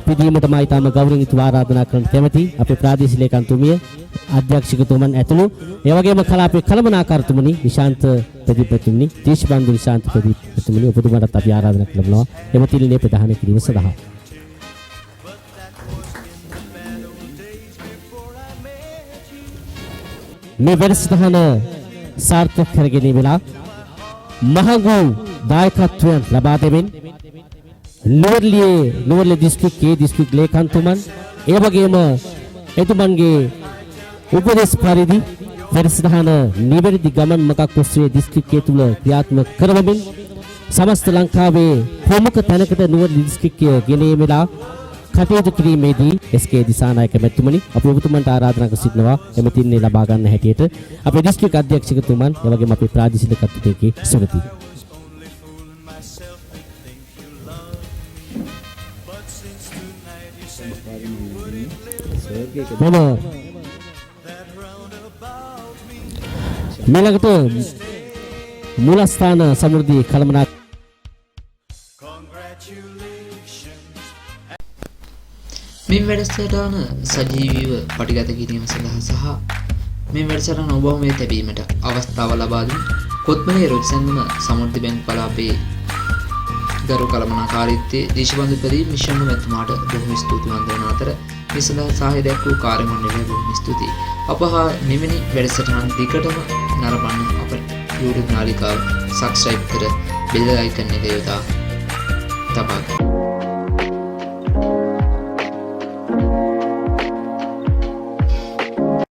පිදීමට මා ඊටම ගෞරවයෙන් යුතුව ආරාධනා කරන කැමැති අපේ ප්‍රාදේශීය ලේකම්තුමිය අධ්‍යක්ෂකතුමන් ඇතුළු ඒ වගේම කලාපේ කළමනාකාරතුමනි නිශාන්ත ප්‍රදීපතුමනි දේශබන්දු නිශාන්ත ප්‍රදීපතුමනි ඔබතුමාට අපි ආරාධනා කරනවා එම තිලිනේ ප්‍රධාන කිරීම සඳහා මේ වැඩසටහන සාර්ථක කර ගැනීමලා මහඟු දායකත්වයන් ලබා දෙමින් නුවරඑළිය දිස්ත්‍රික්කයේ දිස්ත්‍රික් ලේකම්තුමන් ඒ වගේම එතුමන්ගේ උපදෙස් පරිදි වැඩසටහන නිවැරදි ගමන් මඟක් ඔස්සේ දිස්ත්‍රික්කයේ තුල ක්‍රියාත්මක කරවමින් සමස්ත ලංකාවේ ප්‍රමුඛ තැනකට නුවරඑළිය දිස්ත්‍රික්කය ගෙනීමලා කටයුතු කිරීමේදී SK දිසානායක මැතිතුමනි අපි ඔබතුමන්ට ආරාධනා කර සිටිනවා එම තින්නේ ලබා ගන්න හැටියට අපේ දිස්ත්‍රික් අධ්‍යක්ෂකතුමන් ඒ වගේම අපේ ප්‍රාදේශීය කටයුතුකේ සුගතිය මෙලකට මූලස්ථාන සමෘද්ධි කළමනා මේ වැඩසටහන සජීවීව පටිගත කිරීම සඳහා සහ මේ වැඩසටහන ඔබ මේ තැබීමට අවස්ථාව ලබා දුන් කොත්මලේ රොජ්සන්ගම සමෘද්ධි බැංකු කලාපයේ ගරු කළමනාකාරීත්වයේ දේශබන්දු ප්‍රදීප් මිෂන් මැතිතුමාට බොහොම ස්තුතිවන්ත වන අතර මේ සඳහා සහාය දැක්වූ කාර්ය මණ්ඩලයට බොහොම ස්තුතියි. අප හා මෙවැනි වැඩසටහන් දිගටම නරඹන්න අපේ YouTube නාලිකාව subscribe කර bell icon එක යොදා තබා ගන්න.